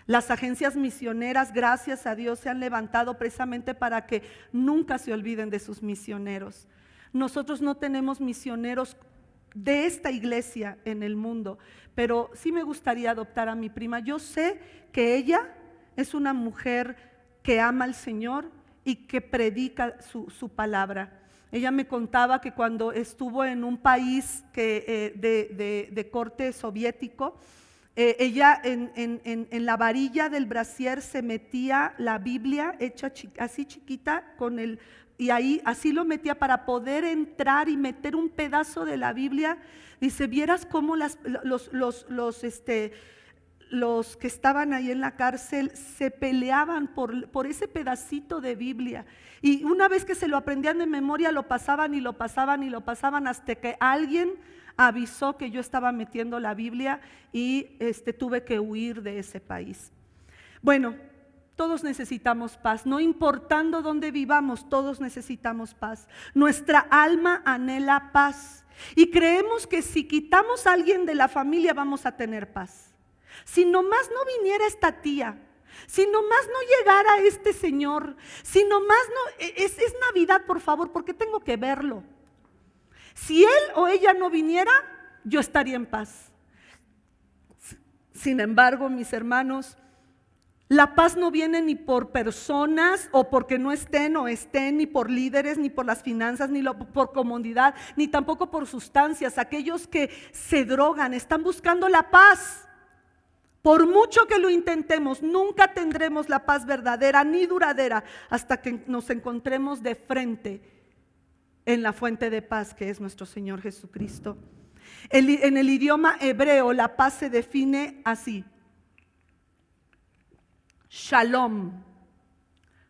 Las agencias misioneras, gracias a Dios, se han levantado precisamente para que nunca se olviden de sus misioneros. Nosotros no tenemos misioneros de esta iglesia en el mundo, pero sí me gustaría adoptar a mi prima. Yo sé que ella es una mujer que ama al Señor y que predica su palabra. Ella me contaba que cuando estuvo en un país de corte soviético, ella en la varilla del brasier se metía la Biblia hecha así chiquita y ahí así lo metía para poder entrar y meter un pedazo de la Biblia. Dice: vieras cómo los que estaban ahí en la cárcel se peleaban por ese pedacito de Biblia, y una vez que se lo aprendían de memoria lo pasaban y lo pasaban y lo pasaban hasta que alguien avisó que yo estaba metiendo la Biblia y tuve que huir de ese país. Bueno, todos necesitamos paz, no importando dónde vivamos, todos necesitamos paz. Nuestra alma anhela paz y creemos que si quitamos a alguien de la familia vamos a tener paz. Si nomás no viniera esta tía, si nomás no llegara este señor, si nomás no, es Navidad, por favor, porque tengo que verlo. Si él o ella no viniera, yo estaría en paz. Sin embargo, mis hermanos, La paz no viene ni por personas o porque no estén o estén, ni por líderes, ni por las finanzas, ni por comodidad, ni tampoco por sustancias. Aquellos que se drogan están buscando la paz. Por mucho que lo intentemos, nunca tendremos la paz verdadera ni duradera hasta que nos encontremos de frente en la fuente de paz que es nuestro Señor Jesucristo. En el idioma hebreo la paz se define así: Shalom.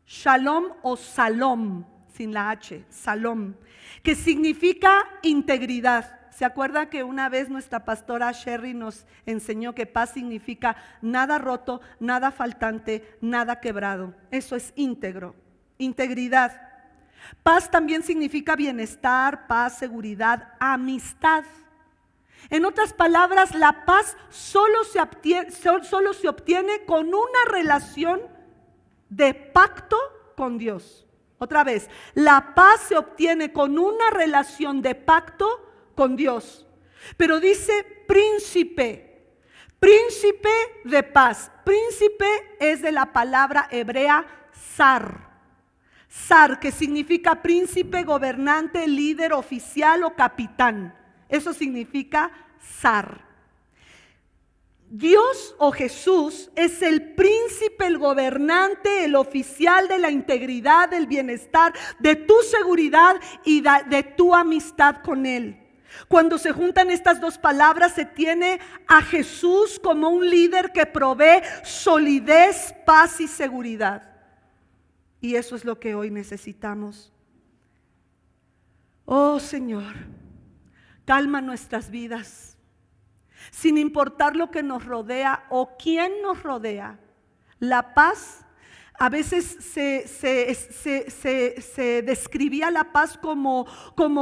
Shalom o Salom, sin la H, Salom, que significa integridad. ¿Se acuerda que una vez nuestra pastora Sherry nos enseñó que paz significa nada roto, nada faltante, nada quebrado? Eso es íntegro, integridad. Paz también significa bienestar, paz, seguridad, amistad. En otras palabras, la paz solo se obtiene con una relación de pacto con Dios. Otra vez, la paz se obtiene con una relación de pacto con Dios. Pero dice príncipe, príncipe de paz. Príncipe es de la palabra hebrea zar. Zar, que significa príncipe, gobernante, líder, oficial o capitán. Eso significa zar. Dios o Jesús es el príncipe, el gobernante, el oficial de la integridad, del bienestar, de tu seguridad y de tu amistad con Él. Cuando se juntan estas dos palabras, se tiene a Jesús como un líder que provee solidez, paz y seguridad. Y eso es lo que hoy necesitamos. Oh Señor, calma nuestras vidas, sin importar lo que nos rodea o quién nos rodea. La paz, a veces se describía la paz como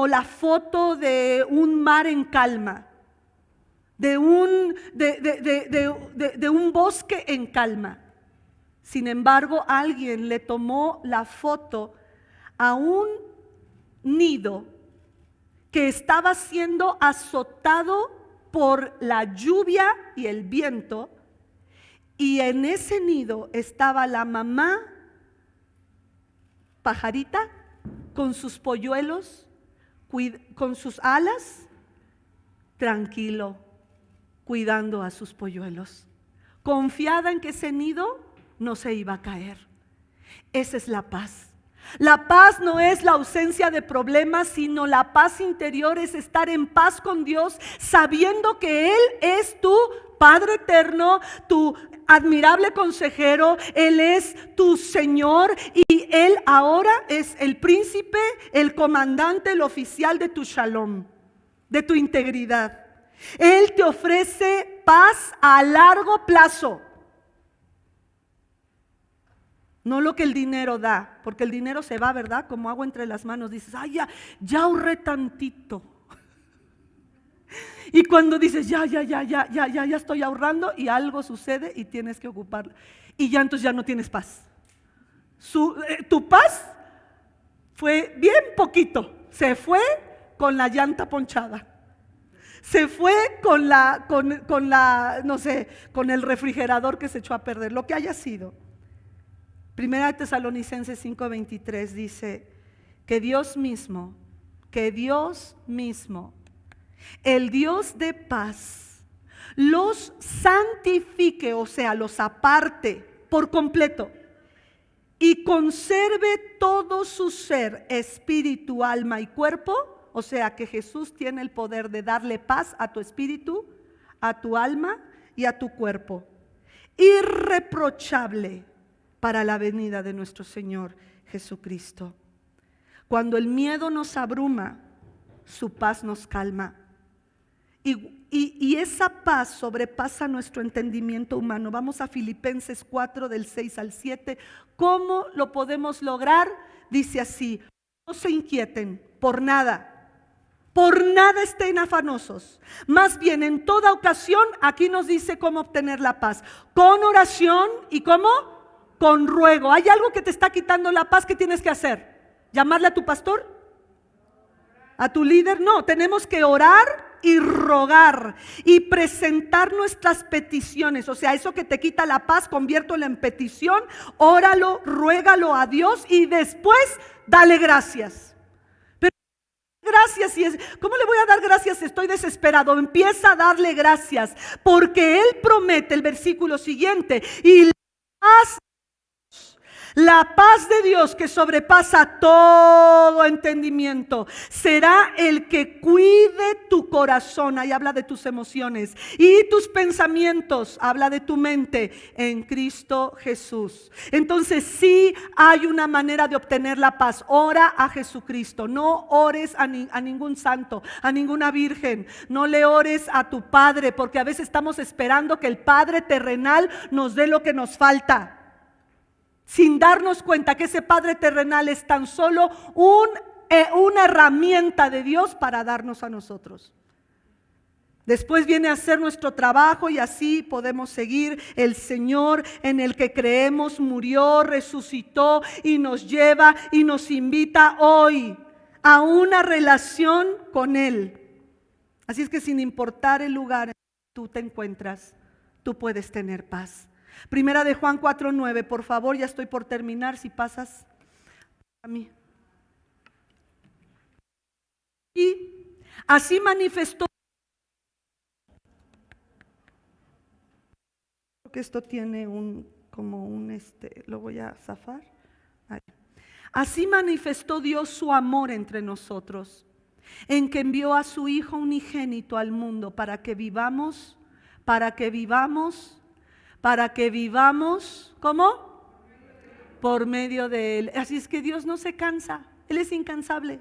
la foto de un mar en calma, de un bosque en calma. Sin embargo, alguien le tomó la foto a un nido que estaba siendo azotado por la lluvia y el viento, y en ese nido estaba la mamá pajarita con sus polluelos, con sus alas, tranquilo, cuidando a sus polluelos, confiada en que ese nido no se iba a caer. Esa es la paz. La paz no es la ausencia de problemas, sino la paz interior es estar en paz con Dios, sabiendo que Él es tu Padre eterno, tu admirable consejero, Él es tu Señor y Él ahora es el príncipe, el comandante, el oficial de tu shalom, de tu integridad. Él te ofrece paz a largo plazo. No lo que el dinero da, porque el dinero se va, ¿verdad? Como agua entre las manos. Dices, ay, ya ahorré tantito. Y cuando dices, ya estoy ahorrando, y algo sucede y tienes que ocuparlo. Y ya entonces ya no tienes paz. Tu paz fue bien poquito. Se fue con la llanta ponchada. Se fue con el refrigerador que se echó a perder, lo que haya sido. Primera de Tesalonicenses 5:23 dice que Dios mismo, el Dios de paz, los santifique, o sea, los aparte por completo, y conserve todo su ser, espíritu, alma y cuerpo. O sea, que Jesús tiene el poder de darle paz a tu espíritu, a tu alma y a tu cuerpo, irreprochable para la venida de nuestro Señor Jesucristo. Cuando el miedo nos abruma, su paz nos calma. Y esa paz sobrepasa nuestro entendimiento humano. Vamos a Filipenses 4, del 6 al 7. ¿Cómo lo podemos lograr? Dice así: no se inquieten por nada estén afanosos. Más bien, en toda ocasión, aquí nos dice cómo obtener la paz: con oración y ¿cómo? Con ruego. ¿Hay algo que te está quitando la paz? ¿Qué tienes que hacer? ¿Llamarle a tu pastor? ¿A tu líder? No, tenemos que orar y rogar y presentar nuestras peticiones. O sea, eso que te quita la paz, conviértelo en petición, óralo, ruégalo a Dios y después dale gracias. Pero gracias, ¿cómo le voy a dar gracias? Estoy desesperado. Empieza a darle gracias, porque Él promete, el versículo siguiente, y la paz de Dios que sobrepasa todo entendimiento será el que cuide tu corazón. Ahí habla de tus emociones y tus pensamientos, habla de tu mente en Cristo Jesús. Entonces sí hay una manera de obtener la paz. Ora a Jesucristo, no ores a ningún santo, a ninguna virgen, no le ores a tu Padre, porque a veces estamos esperando que el Padre terrenal nos dé lo que nos falta, sin darnos cuenta que ese Padre terrenal es tan solo una herramienta de Dios para darnos a nosotros. Después viene a hacer nuestro trabajo y así podemos seguir. El Señor en el que creemos murió, resucitó y nos lleva y nos invita hoy a una relación con Él. Así es que sin importar el lugar en que tú te encuentras, tú puedes tener paz. Primera de Juan 4:9, por favor, ya estoy por terminar, si pasas a mí. Y así manifestó, que esto tiene lo voy a zafar. Ahí. Así manifestó Dios su amor entre nosotros, en que envió a su Hijo unigénito al mundo para que vivamos, ¿cómo? Por medio de Él. Así es que Dios no se cansa, Él es incansable.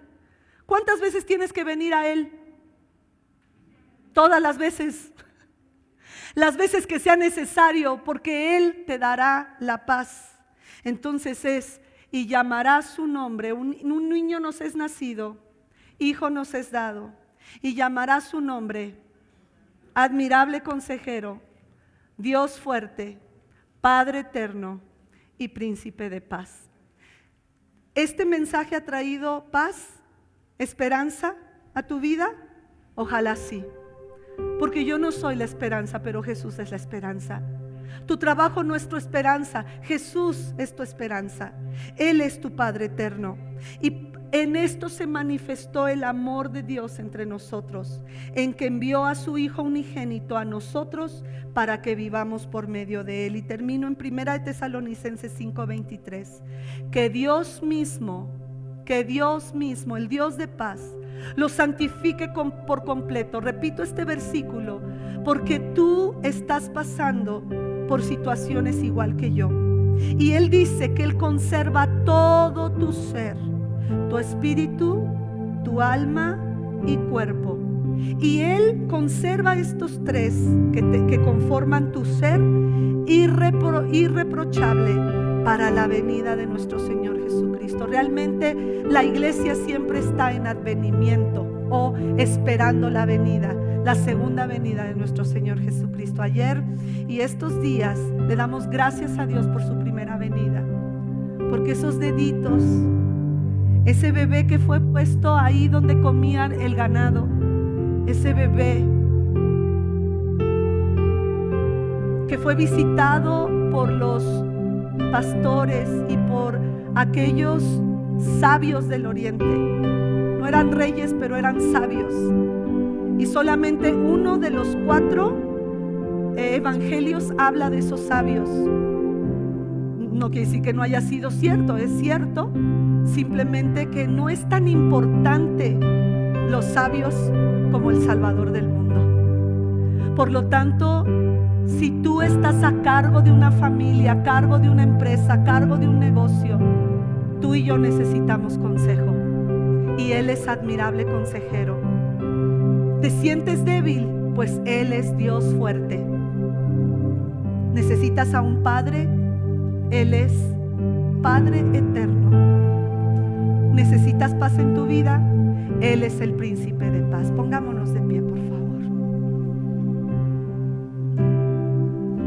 ¿Cuántas veces tienes que venir a Él? Todas las veces que sea necesario, porque Él te dará la paz. Entonces y llamará su nombre, un niño nos es nacido, hijo nos es dado, y llamará su nombre, admirable consejero, Dios fuerte, Padre eterno y príncipe de paz. ¿Este mensaje ha traído paz, esperanza a tu vida? Ojalá sí, porque yo no soy la esperanza, pero Jesús es la esperanza. Tu trabajo no es tu esperanza, Jesús es tu esperanza. Él es tu Padre eterno. Y en esto se manifestó el amor de Dios entre nosotros, en que envió a su Hijo unigénito a nosotros para que vivamos por medio de Él. Y termino en 1 de Tesalonicenses 5:23. Que Dios mismo, el Dios de paz, lo santifique por completo. Repito este versículo porque tú estás pasando por situaciones igual que yo. Y Él dice que Él conserva todo tu ser, tu espíritu, tu alma y cuerpo. Y Él conserva estos tres que conforman tu ser irreprochable para la venida de nuestro Señor Jesucristo. Realmente la iglesia siempre está en advenimiento o esperando la venida, la segunda venida de nuestro Señor Jesucristo. Ayer y estos días le damos gracias a Dios por su primera venida, porque esos deditos, ese bebé que fue puesto ahí donde comían el ganado, ese bebé que fue visitado por los pastores y por aquellos sabios del oriente. No eran reyes, pero eran sabios. Y solamente uno de los 4 evangelios habla de esos sabios. No quiere decir que no haya sido cierto, es cierto. Simplemente que no es tan importante los sabios como el Salvador del mundo. Por lo tanto, si tú estás a cargo de una familia, a cargo de una empresa, a cargo de un negocio, tú y yo necesitamos consejo. Y Él es admirable consejero. ¿Te sientes débil? Pues Él es Dios fuerte. ¿Necesitas a un Padre? Él es Padre eterno. ¿Necesitas paz en tu vida? Él es el príncipe de paz. Pongámonos de pie, por favor.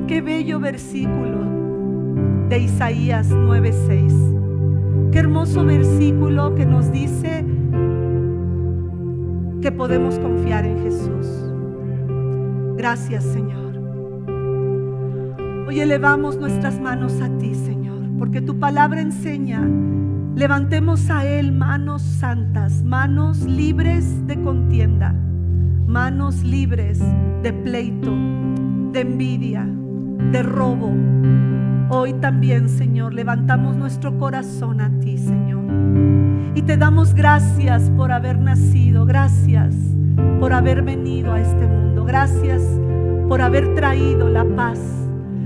Qué bello versículo de Isaías 9:6. Qué hermoso versículo que nos dice que que podemos confiar en Jesús. Gracias, Señor. Hoy elevamos nuestras manos a ti, Señor, porque tu palabra enseña: levantemos a Él manos santas, manos libres de contienda, manos libres de pleito, de envidia, de robo. Hoy también, Señor, levantamos nuestro corazón a ti, Señor, y te damos gracias por haber nacido, gracias por haber venido a este mundo, gracias por haber traído la paz,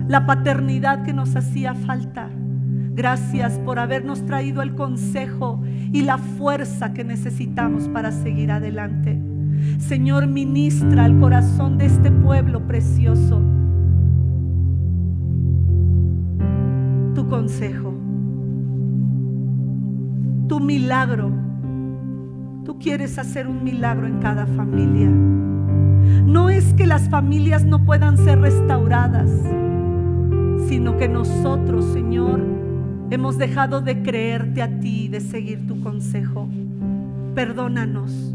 la paternidad que nos hacía falta. Gracias por habernos traído el consejo y la fuerza que necesitamos para seguir adelante. Señor, ministra al corazón de este pueblo precioso tu consejo, tu milagro. Tú quieres hacer un milagro en cada familia. No es que las familias no puedan ser restauradas, sino que nosotros, Señor, hemos dejado de creerte a ti y de seguir tu consejo. Perdónanos.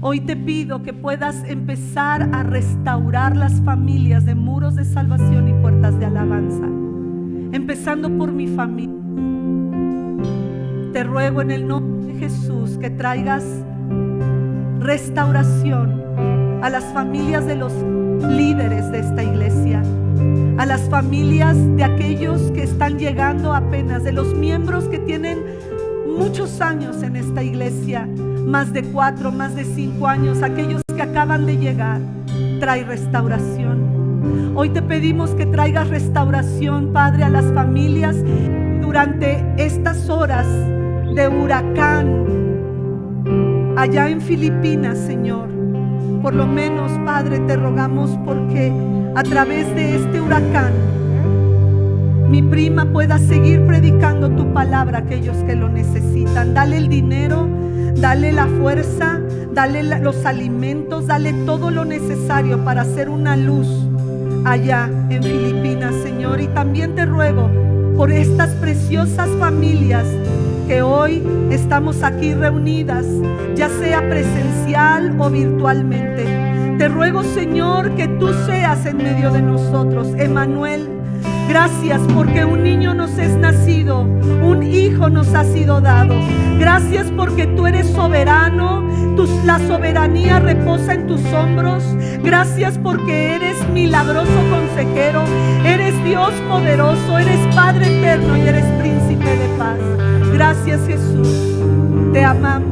Hoy te pido que puedas empezar a restaurar las familias de Muros de Salvación y Puertas de Alabanza, empezando por mi familia. Te ruego en el nombre de Jesús que traigas restauración a las familias de los líderes de esta iglesia, a las familias de aquellos que están llegando apenas, de los miembros que tienen muchos años en esta iglesia, más de 4, más de 5 años, aquellos que acaban de llegar. Trae restauración. Hoy te pedimos que traigas restauración, Padre, a las familias durante estas horas de huracán allá en Filipinas, Señor. Por lo menos, Padre, te rogamos porque a través de este huracán mi prima pueda seguir predicando tu palabra a aquellos que lo necesitan. Dale el dinero, dale la fuerza, dale los alimentos, dale todo lo necesario para hacer una luz allá en Filipinas, Señor. Y también te ruego por estas preciosas familias que hoy estamos aquí reunidas, ya sea presencial o virtualmente. Te ruego, Señor, que tú seas en medio de nosotros, Emmanuel. Gracias porque un niño nos es nacido, un hijo nos ha sido dado. Gracias porque tú eres soberano, la soberanía reposa en tus hombros. Gracias porque eres milagroso consejero, eres Dios poderoso, eres Padre eterno y eres príncipe de paz. Gracias, Jesús, te amamos.